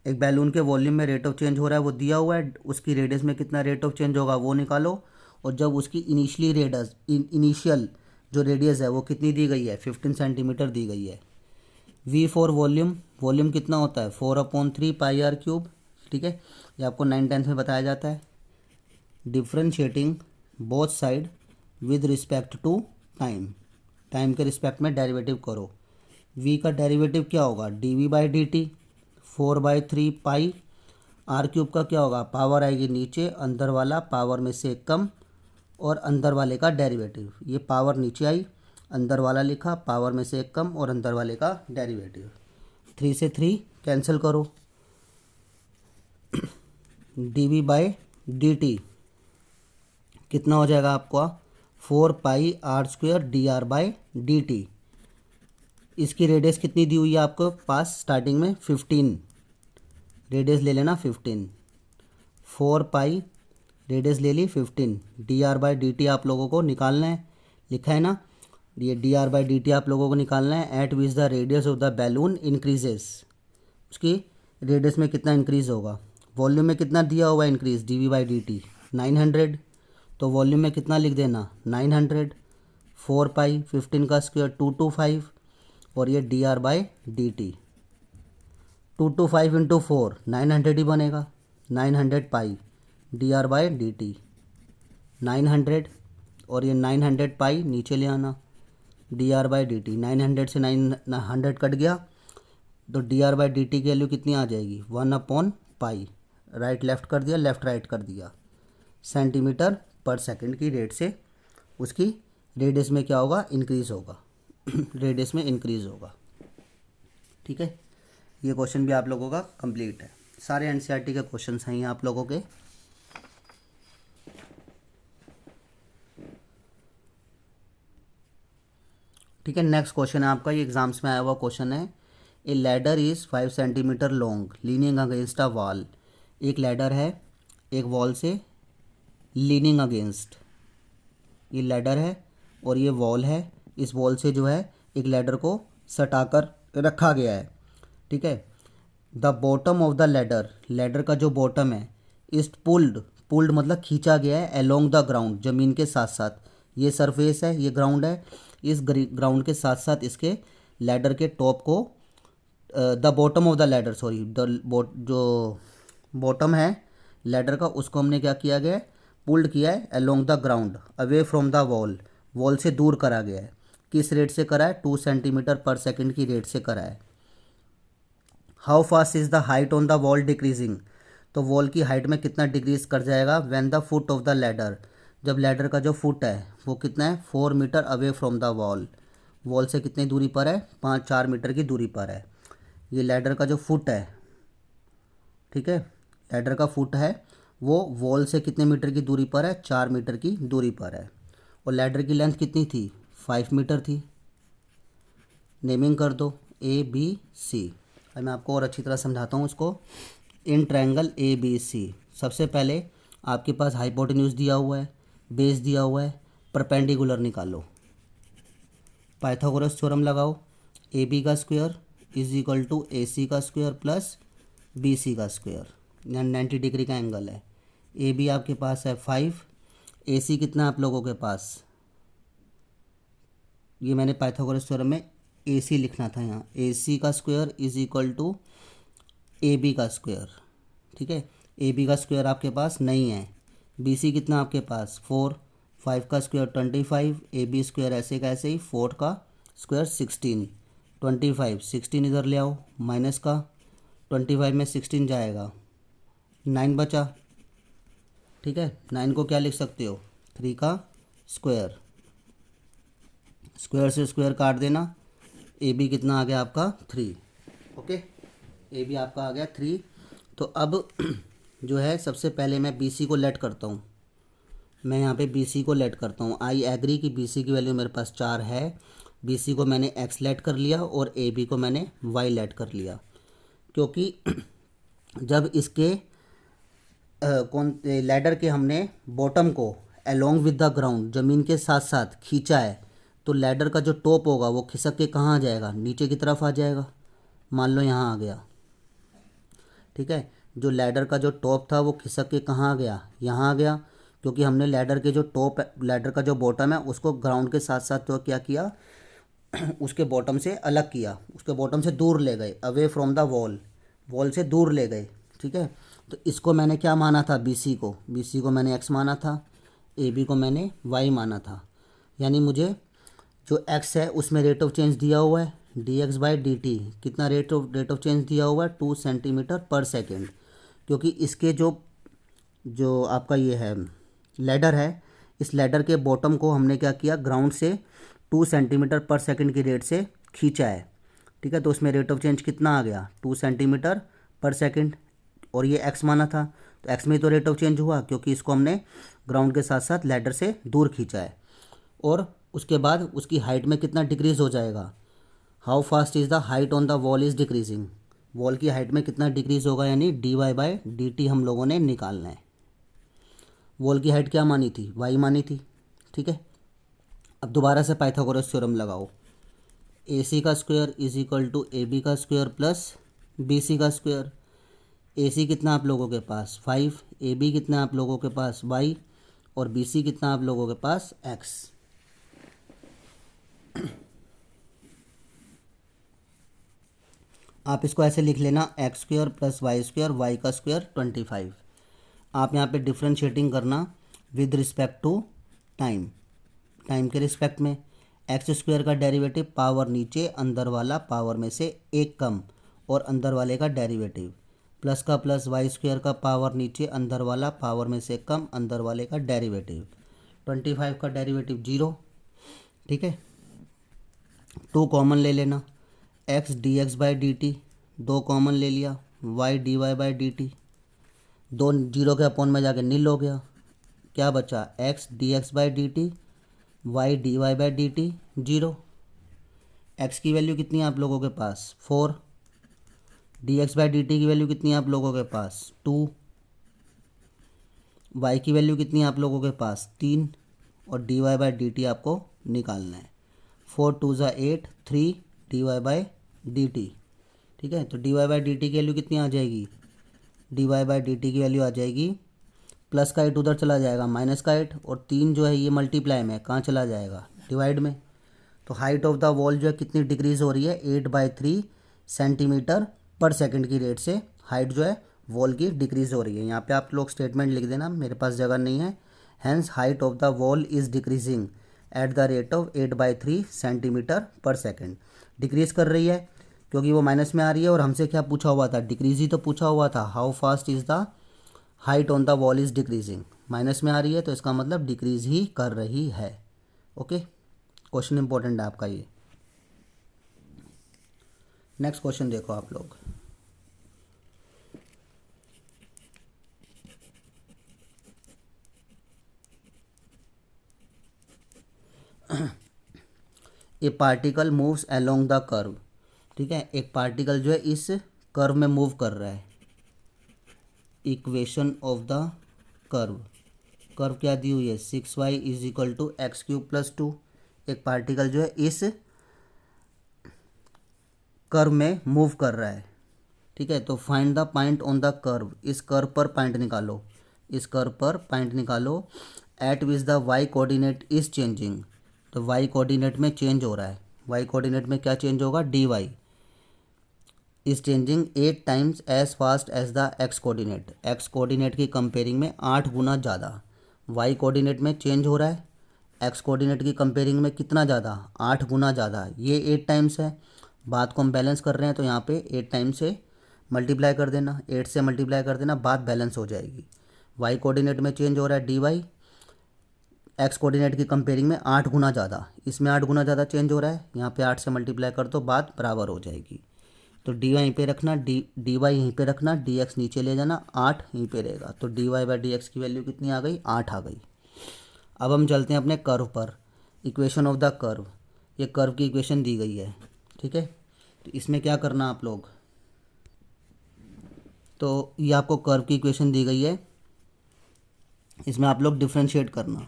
एक बैलून के वॉल्यूम में रेट ऑफ चेंज हो रहा है वो दिया हुआ है, उसकी रेडियस में कितना रेट ऑफ चेंज होगा वो निकालो, और जब उसकी इनिशियल जो रेडियस है वो कितनी दी गई है 15 सेंटीमीटर दी गई है। वी फॉर वॉल्यूम, वॉल्यूम कितना होता है 4/3 पाई आर क्यूब। ठीक है, ये आपको 9/10 में बताया जाता है। Differentiating both side with respect to time, time के रिस्पेक्ट में डेरिवेटिव करो। वी का डेरिवेटिव क्या होगा d v by D t, 4/3 pi r cube का क्या होगा, पावर आएगी नीचे, अंदर वाला पावर में से कम और अंदर वाले का डेरिवेटिव, ये पावर नीचे आई, अंदर वाला लिखा, पावर में से एक कम और अंदर वाले का डेरिवेटिव। 3 से 3 कैंसिल करो, d v by D T कितना हो जाएगा आपका 4 pi are square d are by D t. इसकी रेडियस कितनी दी हुई है आपको पास स्टार्टिंग में 15, रेडियस ले लेना 15, 4 पाई रेडियस ले ली 15, D R by D T आप लोगों को निकालना है, लिखा है ना। ये d are by D T आप लोगों को निकालना है। Eight which the radius of the balloon increases, उसकी रेडियस में कितना इंक्रीज होगा। वॉल्यूम में कितना दिया हुआ है increase, d v by D t 900, तो वॉल्यूम में कितना लिख देना 900। 4 पाई 15 का स्क्वायर 225, और ये d are by D t 225 into 4 900 ही बनेगा। 900 pi d are by D t 900, और ये 900 पाई नीचे ले आना, d are by D t 900 से 900 कट गया, तो d are by D T की वैल्यू कितनी आ जाएगी 1/पाई। राइट लेफ्ट कर दिया, लेफ्ट राइट कर दिया, सेंटीमीटर पर सेकंड की रेट से उसकी रेडियस में क्या होगा इंक्रीज़ होगा रेडियस में इंक्रीज़ होगा। ठीक है, ये क्वेश्चन भी आप लोगों का कंप्लीट है। सारे एनसीईआरटी के क्वेश्चन हैं ये आप लोगों के। ठीक है, नेक्स्ट क्वेश्चन है आपका, ये एग्जाम्स में आया हुआ क्वेश्चन है। ए ladder is 5 centimetre long leaning against a wall. एक लैडर है एक वॉल से लीनिंग अगेंस्ट, ये लैडर है और ये वॉल है। इस वॉल से जो है एक लैडर को सटाकर रखा गया है। ठीक है, the bottom of the ladder, ladder का जो बॉटम है इज पुल्ड, पुल्ड मतलब खींचा गया है अलोंग द ग्राउंड, ज़मीन के साथ साथ। ये सरफेस है, ये ग्राउंड है, इस ग्राउंड के साथ साथ इसके लैडर के टॉप को, the bottom of the ladder, sorry जो बॉटम है लैडर का उसको हमने क्या किया गया है पुल्ड किया है along the ground away from the wall, wall से दूर करा गया है। किस रेट से करा है 2 सेंटीमीटर पर सेकंड की रेट से करा है। How fast is the height on the wall decreasing, तो वॉल की हाइट में कितना डिक्रीज कर जाएगा when the foot of the ladder, जब लैडर का जो फुट है वो कितना है 4 metre away from the wall, wall से कितनी दूरी पर है 4 मीटर की दूरी पर है। ये लैडर का जो फुट है, ठीक है, लैडर का फुट है वो वॉल से कितने मीटर की दूरी पर है 4 मीटर की दूरी पर है। और लैडर की लेंथ कितनी थी 5 मीटर थी। नेमिंग कर दो ए बी सी। अब मैं आपको और अच्छी तरह समझाता हूँ इसको। In triangle A B C, सबसे पहले आपके पास हाइपोटेन्यूज दिया हुआ है, बेस दिया हुआ है, परपेंडिकुलर निकालो। पाइथागोरस थ्योरम लगाओ, ए बी का square is equal to A c का स्क्वायर प्लस बी सी का स्क्वायर, 90 डिग्री का एंगल है। ए बी आपके पास है 5, ए सी कितना आप लोगों के पास, ये मैंने पाइथागोरस थ्योरम में ए सी लिखना था यहाँ, ए सी का square is equal to a b का स्क्वायर। ठीक है, ए बी का स्क्वायर आपके पास नहीं है, बी सी कितना आपके पास 4, 5 का स्क्वायर 25, ए बी स्क्वायर ऐसे का ऐसे ही, 4 का स्क्वायर 16, 25 16 इधर ले आओ माइनस का, 25 में 16 जाएगा 9 बचा। ठीक है, 9 को क्या लिख सकते हो 3 का स्क्वायर, स्क्वायर से स्क्वायर काट देना, ए बी कितना आ गया आपका 3। ओके, ए बी आपका आ गया 3। तो अब जो है सबसे पहले मैं बी सी को लेट करता हूँ, मैं यहाँ पे बी सी को लेट करता हूँ। आई एग्री कि बी सी की वैल्यू मेरे पास 4 है, बी सी को मैंने एक्स लेट कर लिया और ए बी को मैंने वाई लेट कर लिया, क्योंकि जब इसके लैडर के हमने बॉटम को अलोंग विद द ग्राउंड ज़मीन के साथ साथ खींचा है, तो लैडर का जो टॉप होगा वो खिसक के कहाँ आ जाएगा नीचे की तरफ आ जाएगा। मान लो यहाँ आ गया, ठीक है, जो लैडर का जो टॉप था वो खिसक के कहाँ आ गया यहाँ आ गया, क्योंकि हमने लैडर के जो टॉप लैडर का जो बॉटम है उसको ग्राउंड के साथ साथ तो क्या किया उसके बॉटम से अलग किया, उसके बॉटम से दूर ले गए, away from the wall, wall से दूर ले गए। ठीक है, तो इसको मैंने क्या माना था बी सी को मैंने एक्स माना था, ए बी को मैंने वाई माना था। यानी मुझे जो एक्स है उसमें रेट ऑफ चेंज दिया हुआ है D x by D T, कितना रेट ऑफ चेंज दिया हुआ है 2 सेंटीमीटर पर सेकेंड, क्योंकि इसके जो आपका ये है लैडर है, इस लैडर के बॉटम को हमने क्या किया ग्राउंड से 2 सेंटीमीटर पर सेकंड की रेट से खींचा है। ठीक है, तो उसमें रेट ऑफ चेंज कितना आ गया 2 सेंटीमीटर पर सेकंड, और ये एक्स माना था तो एक्स में तो रेट ऑफ चेंज हुआ क्योंकि इसको हमने ग्राउंड के साथ साथ लैडर से दूर खींचा है। और उसके बाद उसकी हाइट में कितना डिक्रीज़ हो जाएगा, how fast is the height on the wall is decreasing, wall की हाइट में कितना डिक्रीज़ होगा, यानी d y by D t हम लोगों ने निकालना है। वॉल की हाइट क्या मानी थी वाई मानी थी। ठीक है, अब दोबारा से पाइथागोरस थ्योरम लगाओ। ए सी का square is equal to a b का स्क्वायर प्लस बी सी का स्क्वायर। ए सी कितना आप लोगों के पास 5, ए बी कितना आप लोगों के पास y, और बी सी कितना आप लोगों के पास x। आप इसको ऐसे लिख लेना x square plus y square, y का स्क्वायर 25। आप यहाँ पे डिफ्रेंशिएटिंग करना with respect to time, time के रिस्पेक्ट में। एक्स स्क्वायर का डेरिवेटिव पावर नीचे, अंदर वाला पावर में से एक कम और अंदर वाले का डेरिवेटिव, प्लस का प्लस वाई स्क्वायर का पावर नीचे, अंदर वाला पावर में से कम, अंदर वाले का डेरिवेटिव। 25 का डेरिवेटिव 0, ठीक है। 2 कॉमन ले लेना, x d x by D t 2 common ले लिया, y d y by D t 2 zero के अपॉन में जाके नील हो गया। क्या बचा, x d x by D t, y d y by D t 0। X की वैल्यू कितनी है आप लोगों के पास 4, d x by D T की वैल्यू कितनी है आप लोगों के पास 2, वाई की वैल्यू कितनी है आप लोगों के पास 3, और d y by D t आपको निकालना है। 4 2 ज़ा 8, 3 d y by D t, ठीक है। तो d y by D T की वैल्यू कितनी आ जाएगी, d y by D T की वैल्यू आ जाएगी, प्लस का 8 उधर चला जाएगा, माइनस का 8, और 3 जो है ये मल्टीप्लाई में कहाँ चला जाएगा, डिवाइड में। तो हाइट ऑफ द वॉल जो है कितनी डिक्रीज़ हो रही है, 8/3 सेंटीमीटर पर सेकंड की रेट से हाइट जो है वॉल की डिक्रीज़ हो रही है। यहाँ पे आप लोग स्टेटमेंट लिख देना, मेरे पास जगह नहीं है। Hence height of the wall is decreasing at the rate of 8/3 centimetre per second. Decrease कर रही है क्योंकि वो माइनस में आ रही है, और हमसे क्या पूछा हुआ था, डिक्रीज़ ही तो पूछा हुआ था। How fast is the height on the wall is decreasing, minus में आ रही है तो इसका मतलब डिक्रीज़ ही कर रही है। ओके, क्वेश्चन इंपॉर्टेंट है आपका ये। नेक्स्ट क्वेश्चन देखो आप लोग। ए particle moves along the curve, ठीक है। एक पार्टिकल जो है इस कर्व में मूव कर रहा है। Equation of the curve, curve क्या दी हुई है 6y is equal to x cube plus 2। एक पार्टिकल जो है इस कर्व में मूव कर रहा है, ठीक है। तो find the point on the curve, इस कर्व पर पॉइंट निकालो, इस कर्व पर पॉइंट निकालो at which the y coordinate is changing. तो वाई कोऑर्डिनेट में चेंज हो रहा है, वाई कोऑर्डिनेट में क्या चेंज होगा, d y is changing 8 times as fast as the x coordinate. X coordinate की कंपेयरिंग में 8 गुना ज़्यादा वाई कोऑर्डिनेट में चेंज हो रहा है। एक्स कोऑर्डिनेट की कंपेयरिंग में कितना ज़्यादा, 8 गुना ज़्यादा। ये 8 टाइम्स है, बात को हम बैलेंस कर रहे हैं तो यहाँ पे 8 टाइम्स से मल्टीप्लाई कर देना, 8 से मल्टीप्लाई कर देना, बात बैलेंस हो जाएगी। वाई कोऑर्डिनेट में चेंज हो रहा है डी वाई, एक्स कोऑर्डिनेट की कंपेयरिंग में 8 गुना ज़्यादा, इसमें 8 गुना ज़्यादा चेंज हो रहा है। यहाँ पे 8 से मल्टीप्लाई कर दो, बात बराबर हो जाएगी। तो डी वाई यहीं पे रखना, डी वाई यहीं पे रखना, डी एक्स नीचे ले जाना, 8 यहीं पे रहेगा। तो d y by d x की वैल्यू कितनी आ गई, 8 आ गई। अब हम चलते हैं अपने कर्व पर। इक्वेशन ऑफ द कर्व, ये कर्व की इक्वेशन दी गई है, ठीक है। तो इसमें क्या करना आप लोग, तो ये आपको कर्व की इक्वेशन दी गई है, इसमें आप लोग डिफ्रेंशिएट करना,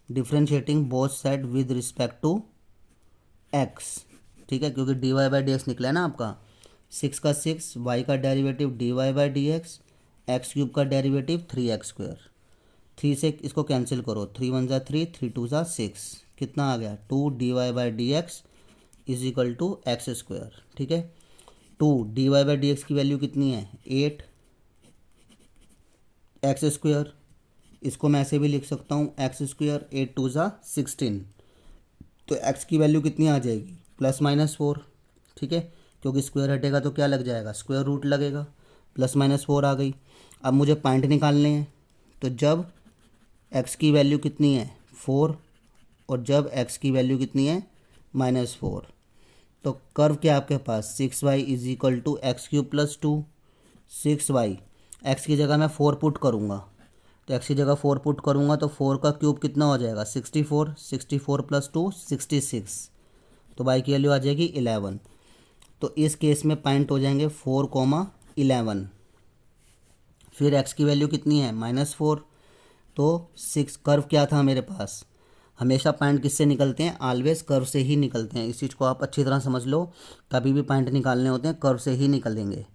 differentiating both side with respect to x, ठीक है। क्योंकि d y by d x निकला है ना आपका, 6 का 6, वाई का derivative d y by d x, x cube का डेरिवेटिव 3x स्क्वायर। 3 से इसको कैंसिल करो, 3 1 ज़ा 3, 3 2 ज़ा 6, कितना आ गया 2 d y by d x is equal to x square, ठीक है। 2 d y by d x की वैल्यू कितनी है 8 एक्स स्क्वायर, इसको मैं ऐसे भी लिख सकता हूँ एक्स स्क्वायर, 8 2 ज़ा 16। तो एक्स की वैल्यू कितनी आ जाएगी +-4, ठीक है। क्योंकि स्क्वायर हटेगा तो क्या लग जाएगा, स्क्वायर रूट लगेगा, +-4 आ गई। अब मुझे पॉइंट निकालने हैं, तो जब x की वैल्यू कितनी है 4 और जब x की वैल्यू कितनी है -4, तो कर्व क्या आपके पास 6y is equal to x cube plus 2। 6y, x की जगह मैं 4 पुट करूँगा, तो x की जगह 4 पुट करूँगा तो 4 का क्यूब कितना हो जाएगा 64, 64 प्लस 2 66, तो y की वैल्यू आ जाएगी 11। तो इस केस में पॉइंट हो जाएंगे 4,11। फिर x की वैल्यू कितनी है -4, तो 6, कर्व क्या था मेरे पास हमेशा पॉइंट किससे निकलते हैं, ऑलवेज कर्व से ही निकलते हैं। इस चीज़ को आप अच्छी तरह समझ लो, कभी भी पॉइंट निकालने होते हैं कर्व से ही निकलेंगे।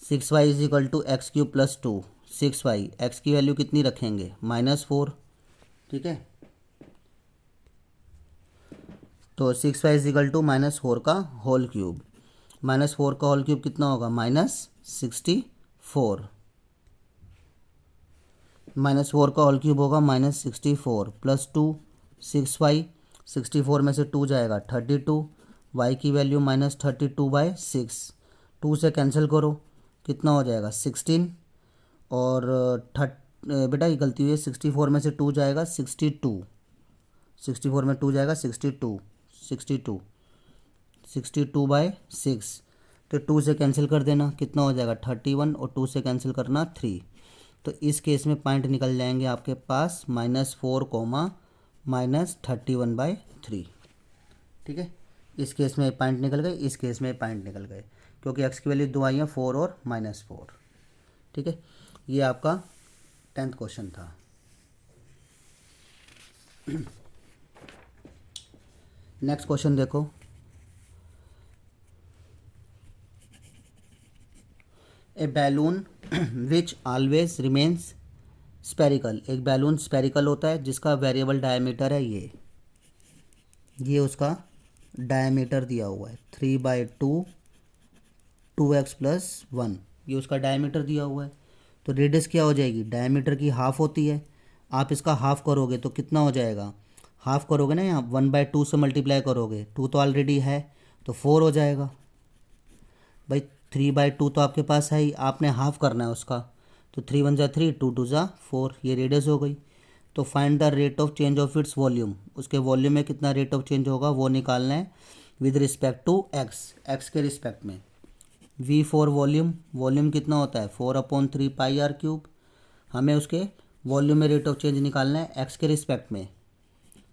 6y is equal to x cube plus 2। 6y, x की वैल्यू कितनी रखेंगे, -4, ठीक है। तो 6y इज इक्वल टू -4 का होल क्यूब। -4 का होल क्यूब कितना होगा, -64। -4 का होल क्यूब होगा -64 प्लस 2, 6y, 64 में से 2 जाएगा 32, y की वैल्यू -32/6। 2 से कैंसिल करो, कितना हो जाएगा 16, और बेटा ये गलती हुई है, 64 में से 2 जाएगा 62, 64 में 2 जाएगा 62, 62/6। तो 2 से कैंसिल कर देना, कितना हो जाएगा 31, और 2 से कैंसिल करना 3। तो इस केस में पॉइंट निकल जाएंगे आपके पास -4, -31/3, ठीक है। इस केस में पॉइंट निकल गए, इस केस में पॉइंट निकल गए, क्योंकि एक्स की वैल्यू 2 आई हैं, 4 और -4, ठीक है। ये आपका 10th क्वेश्चन था। नेक्स्ट क्वेश्चन देखो, a balloon which always remains spherical. एक बैलून स्पेरिकल होता है जिसका वेरिएबल डायमीटर है ये उसका डायमीटर दिया हुआ है 3/2, 2x + 1, ये उसका डायमीटर दिया हुआ है। तो रेडियस क्या हो जाएगी, डायमीटर की हाफ होती है। आप इसका हाफ करोगे तो कितना हो जाएगा, हाफ करोगे ना, यहाँ 1/2 से मल्टीप्लाई करोगे, 2 तो ऑलरेडी है तो 4 हो जाएगा। भाई 3/2 तो आपके पास है ही, आपने हाफ करना है उसका, तो 3 × 1 = 3, 2 × 2 = 4, ये रेडियस हो गई। तो find the rate of change of its volume, उसके वॉल्यूम में कितना रेट ऑफ चेंज होगा वो निकालना है विद रिस्पेक्ट टू एक्स के रिस्पेक्ट में। V4 वॉल्यूम कितना होता है 4/3πr³। हमें उसके वॉल्यूम में रेट ऑफ चेंज निकालना है एक्स के रिस्पेक्ट में।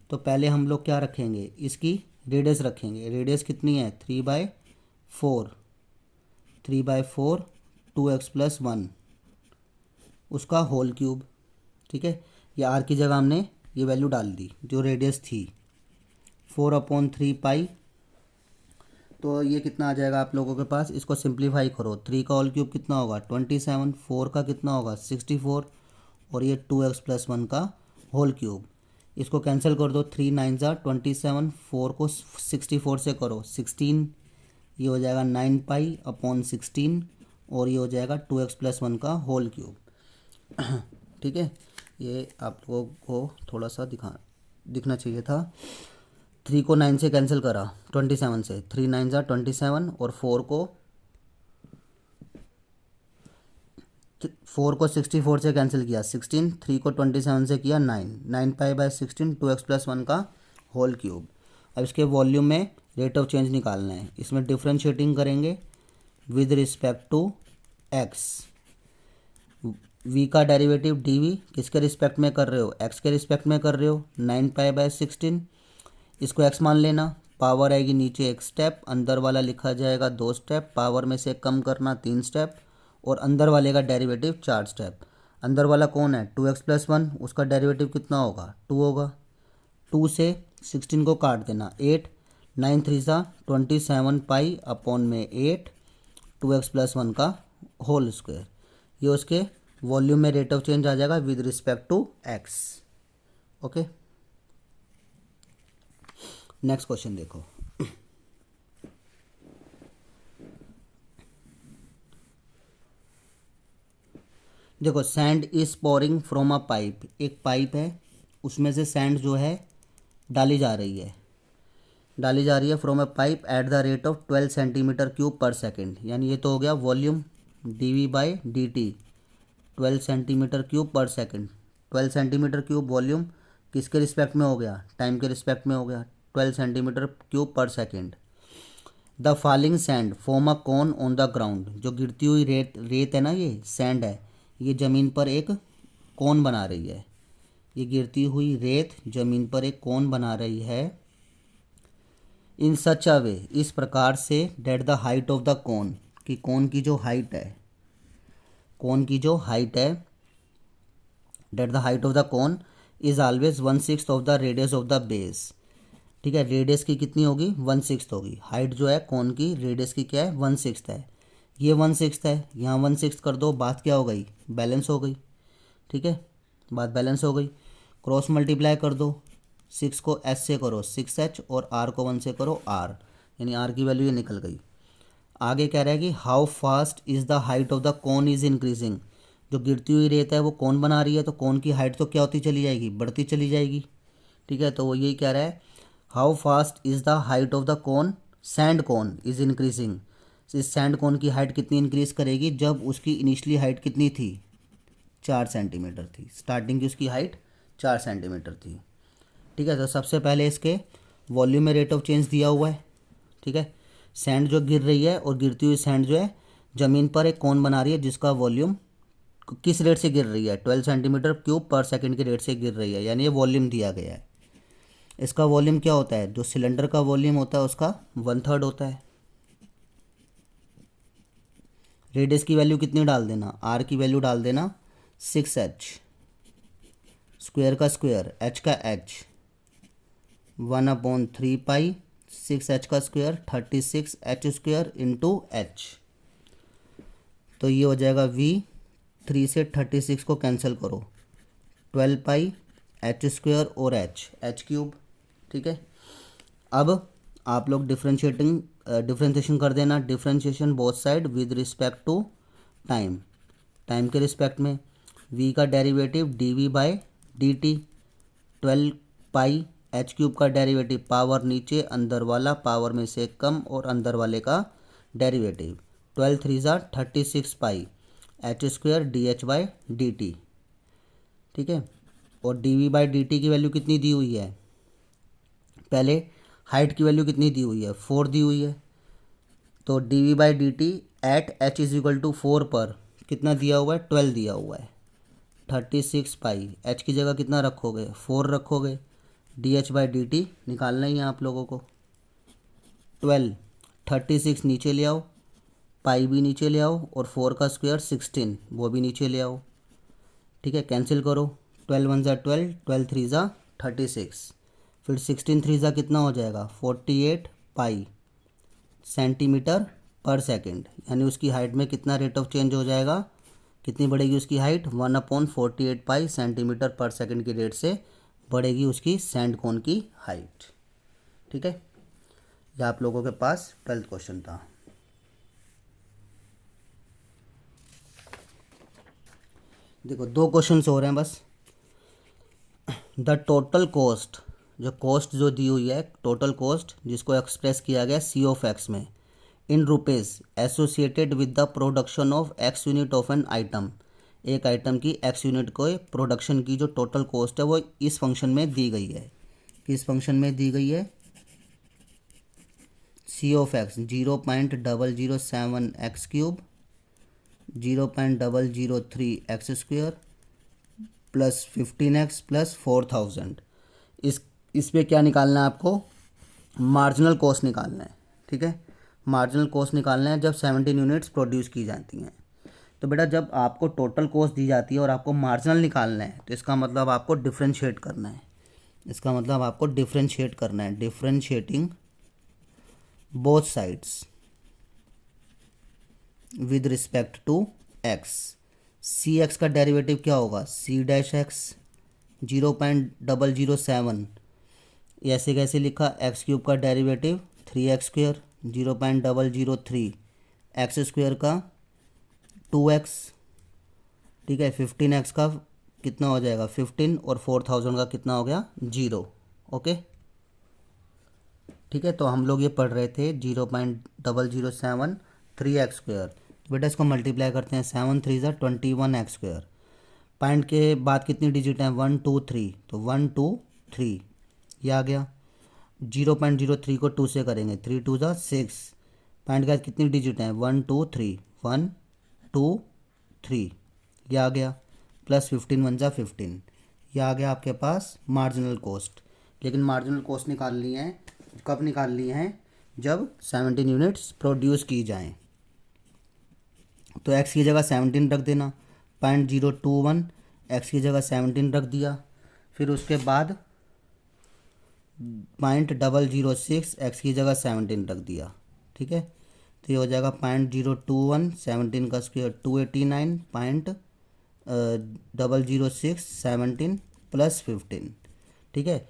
तो पहले हम लोग क्या रखेंगे, इसकी रेडियस रखेंगे। रेडियस कितनी है 3/4, 2x + 1, उसका होल क्यूब, ठीक है। या आर की जगह हमने ये वैल्यू डाल दी जो रेडियस थी 4/3π। तो ये कितना आ जाएगा आप लोगों के पास, इसको सिंप्लीफाई करो, 3 का होल क्यूब कितना होगा 27, 4 का कितना होगा 64, और ये 2x + 1 का होल क्यूब। इसको कैंसिल कर दो, 3 × 9 = 27, 4 को 64 से करो 16, ये हो जाएगा 9π/16, और ये हो जाएगा 2x + 1 का होल क्यूब, ठीक है। ये आप लोगों को थोड़ा सा दिखना चाहिए था। 3 को 9 से कैंसिल करा 27 से, 3 × 9 = 27, और 4 को 64 से कैंसिल किया 16, 3 को 27 से किया 9, 9π/16, 2x + 1 का होल क्यूब। अब इसके वॉल्यूम में रेट ऑफ चेंज निकालना है, इसमें डिफ्रेंशिएटिंग करेंगे with respect to x. v का डेरिवेटिव dv किसके रिस्पेक्ट में कर रहे हो, x के रिस्पेक्ट में कर रहे हो, 9π/16, इसको x मान लेना, पावर आएगी नीचे 1 स्टेप, अंदर वाला लिखा जाएगा 2 स्टेप, पावर में से कम करना 3 स्टेप, और अंदर वाले का डेरिवेटिव 4 स्टेप। अंदर वाला कौन है 2x + 1, उसका डेरिवेटिव कितना होगा 2 होगा। 2 से 16 को काट देना 8, 9 × 3 = 27π/8, 2x + 1 का होल स्क्वायर। ये उसके वॉल्यूम में रेट ऑफ चेंज आ जाएगा with respect to x, okay. Next question देखो, देखो sand is pouring from a pipe, एक पाइप है उसमें से सैंड जो है डाली जा रही है from a pipe eight the rate of 12 cm³/सेकेंड। यानी ये तो हो गया वॉल्यूम dV/dt, 12 cm³/सेकेंड। 12 cm³ वॉल्यूम किसके रिस्पेक्ट में हो गया, टाइम के रिस्पेक्ट में हो गया, 12 cm³/सेकेंड। The falling sand form a cone on the ground, जो गिरती हुई रेत है ना, ये सैंड है, ये ज़मीन पर एक कोन बना रही है। ये गिरती हुई रेत ज़मीन पर एक कोन बना रही है। इन सच अ वे, इस प्रकार से, that the height of the cone, कि कोन की जो हाइट है, that the height of the cone is always 1/6 of the radius of the base. ठीक है, रेडियस की कितनी होगी 1/6 होगी। हाइट जो है कोन की रेडियस की क्या है 1/6 है, ये 1/6 है, यहाँ 1/6 कर दो, बात क्या हो गई बैलेंस हो गई। ठीक है, बात बैलेंस हो गई। क्रॉस मल्टीप्लाई कर दो, 6 को एच से करो 6h और आर को 1 से करो आर, यानी आर की वैल्यू ये निकल गई। आगे कह रहा है कि how fast is the height of the cone is increasing. जो गिरती हुई रेत है वो कौन बना रही है, तो कौन की हाइट तो क्या होती चली जाएगी बढ़ती चली जाएगी। ठीक है, तो वो यही कह रहा है how fast is the height of the cone, sand cone is increasing. इस सैंड कोन की हाइट कितनी इंक्रीज करेगी, जब उसकी इनिशियली हाइट कितनी थी 4 सेंटीमीटर थी, स्टार्टिंग की उसकी हाइट 4 सेंटीमीटर थी। ठीक है, तो सबसे पहले इसके वॉल्यूम में रेट ऑफ चेंज दिया हुआ है। ठीक है, सैंड जो गिर रही है और गिरती हुई सैंड जो है ज़मीन पर एक कोन बना रही है जिसका वॉल्यूम किस रेट से गिर रही है 12 सेंटीमीटर क्यूब पर सेकंड के रेट से गिर रही है, यानी ये वॉल्यूम दिया गया है। इसका वॉल्यूम क्या होता है, जो सिलेंडर का वॉल्यूम होता है उसका 1/3 होता है। रेडियस की वैल्यू कितनी डाल देना, आर की वैल्यू डाल देना 6h, स्क्वायर का स्क्वायर h का h 1/3 पाई 6h का square 36h square into h। तो ये हो जाएगा v, 3 से 36 को कैंसिल करो 12 पाई h स्क्वायर और h क्यूब। ठीक है, अब आप लोग डिफ्रेंशिएशन कर देना, differentiation both side with respect to time, time के रिस्पेक्ट में। v का derivative dv by dt, 12 pi h cube का डेरिवेटिव पावर नीचे, अंदर वाला पावर में से कम और अंदर वाले का derivative, 12 3 36 pi h square dh by dt। ठीक है, और dv बाई dt की वैल्यू कितनी दी हुई है, पहले हाइट की वैल्यू कितनी दी हुई है 4 दी हुई है, तो dv by dt at h is equal to 4 पर कितना दिया हुआ है 12 दिया हुआ है, 36 पाई h की जगह कितना रखोगे 4 रखोगे, dh बाई dt निकालना ही है आप लोगों को। 12 36 नीचे ले आओ, पाई भी नीचे ले आओ और 4 का स्क्वायर 16 वो भी नीचे ले आओ। ठीक है, कैंसिल करो, 12 1 ज़ा 12, 12 3 ज़ा 36, फिर 16 3 ज़ा कितना हो जाएगा 48 पाई सेंटीमीटर पर सेकंड, यानी उसकी हाइट में कितना रेट ऑफ चेंज हो जाएगा, कितनी बढ़ेगी उसकी हाइट 1/48 पाई सेंटीमीटर पर सेकंड की रेट से बढ़ेगी उसकी सैंड कोन की हाइट। ठीक है, यह आप लोगों के पास 12th क्वेश्चन था। देखो 2 क्वेश्चन हो रहे हैं बस। द टोटल कॉस्ट, जो कॉस्ट जो दी हुई है टोटल कॉस्ट जिसको एक्सप्रेस किया गया सी ऑफ एक्स में in rupees associated with the production of x unit of an item, एक आइटम की एक्स यूनिट को प्रोडक्शन की जो टोटल कॉस्ट है वो इस फंक्शन में दी गई है। किस फंक्शन में दी गई है, c of x 0.007 x cube 0.003 x square plus 15x plus 4000। इस पे क्या निकालना है आपको, मार्जिनल कॉस्ट निकालना है। ठीक है, मार्जिनल कॉस्ट निकालना है जब 17 यूनिट्स प्रोड्यूस की जाती हैं। तो बेटा जब आपको टोटल कॉस्ट दी जाती है और आपको मार्जिनल निकालना है तो इसका मतलब आपको डिफ्रेंशिएट करना है, इसका मतलब आपको डिफ्रेंशिएट करना है, differentiating both sides with respect to x. C x का डेरिवेटिव क्या होगा सी डैश एक्स 0.007, ऐसे कैसे लिखा, एक्स क्यूब का derivative 3x square 0.003 x square का 2x। ठीक है, 15x का कितना हो जाएगा 15 और 4000 का कितना हो गया 0। ओके, ठीक है, तो हम लोग ये पढ़ रहे थे 0.007 3x स्क्वायर। तो बेटा इसको मल्टीप्लाई करते हैं, 7 3 ज़ा 21 एक्स स्क्वायर। पॉइंट के बाद कितनी डिजिट हैं 1 2 3, तो 1 2 3 ये आ गया। 0.03 को 2 से करेंगे 3 2 ज़ा 6। पॉइंट के बाद कितनी डिजिट हैं 1 2 3, 1 2 3 ये आ गया, प्लस 15 1 ज़ा 15 ये आ गया आपके पास मार्जिनल कॉस्ट। लेकिन मार्जिनल कॉस्ट निकालनी है कब निकालनी है, जब 17 यूनिट्स प्रोड्यूस की जाएं। तो x की जगह 17 रख देना, 0.021 x की जगह 17 रख दिया, फिर उसके बाद 0.006 एक्स की जगह 17 रख दिया, ठीक है। तो ये हो जाएगा 0.021, 17 का स्क्वायर 289, 0.006 17 प्लस 15, ठीक है।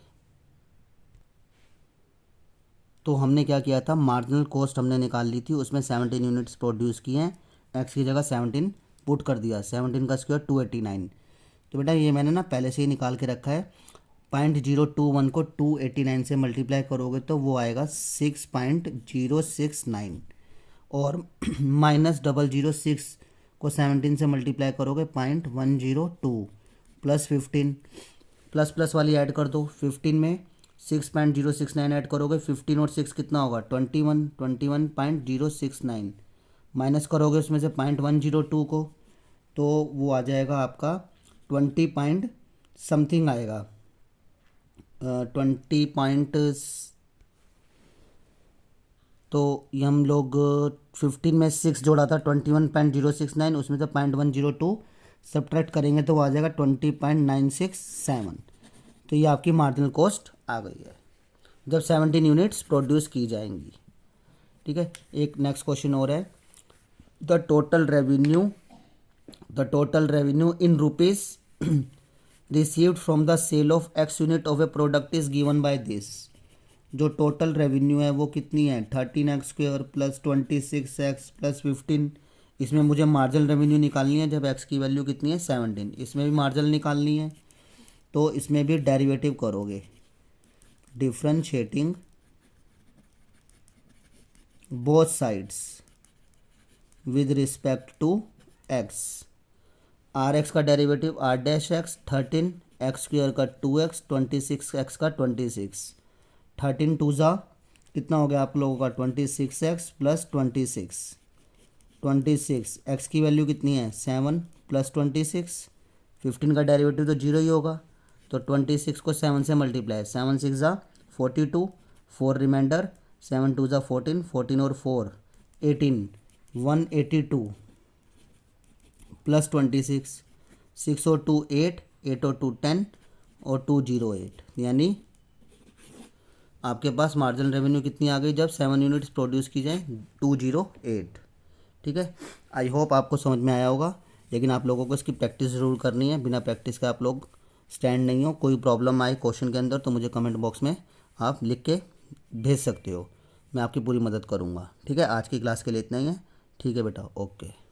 तो हमने क्या किया था, मार्जिनल कॉस्ट हमने निकाल ली थी, उसमें 17 यूनिट्स प्रोड्यूस किए हैं, एक्स की जगह 17 पुट कर दिया, 17 का स्क्वायर 289। तो बेटा ये मैंने ना पहले से ही निकाल के रखा है। 0.021 को 289 से मल्टीप्लाई करोगे तो वो आएगा 6.069, और -006 को 17 से मल्टीप्लाई करोगे 0.102, प्लस 15, प्लस प्लस वाली ऐड कर दो। 15 में 6.069 ऐड करोगे, 15 और 6 कितना होगा 21.069, माइनस करोगे उसमें से 0.102 को, तो वो आ जाएगा आपका 20 पॉइंट समथिंग आएगा, 20 पॉइंट। तो ये हम लोग 15 में 6 जोड़ा था 21.069, उसमें से 0.102 सब्ट्रैक्ट करेंगे तो वो आ जाएगा 20.967। तो ये आपकी मार्जिनल कॉस्ट आ गई है जब 17 यूनिट्स प्रोड्यूस की जाएंगी, ठीक है। एक नेक्स्ट क्वेश्चन और है, the total revenue in rupees received from the sale of x unit of a product is given by this. जो टोटल रेवेन्यू है वो कितनी है, 13x² प्लस 26x प्लस 15। इसमें मुझे मार्जिनल रेवेन्यू निकालनी है जब x की वैल्यू कितनी है 17, इसमें भी मार्जिनल निकालनी है, तो इसमें भी डेरिवेटिव करोगे, differentiating both sides with respect to x। R x का derivative r dash x, 13x² का 2x, 26x का 26, 13 टू ज़ा कितना हो गया आप लोगों का 26x प्लस 26, एक्स की वैल्यू कितनी है 7 प्लस 26, 15 का डेरिवेटिव तो जीरो ही होगा, तो 26 को 7 से मल्टीप्लाई, 7 6 ज़ा 42, 4 रिमाइंडर, 7 2 ज़ा 14, 14 और 4 18, 182 प्लस 26, 6 और 2 8, 8 और 2 10 और 208, यानी आपके पास मार्जिनल रेवेन्यू कितनी आ गई जब 7 यूनिट्स प्रोड्यूस की जाए 208, ठीक है। आई होप आपको समझ में आया होगा, लेकिन आप लोगों को इसकी प्रैक्टिस ज़रूर करनी है, बिना प्रैक्टिस के आप लोग स्टैंड नहीं हो। कोई प्रॉब्लम आए क्वेश्चन के अंदर तो मुझे कमेंट बॉक्स में आप लिख के भेज सकते हो, मैं आपकी पूरी मदद करूँगा, ठीक है। आज की क्लास के लिए इतना ही है, ठीक है बेटा, ओके।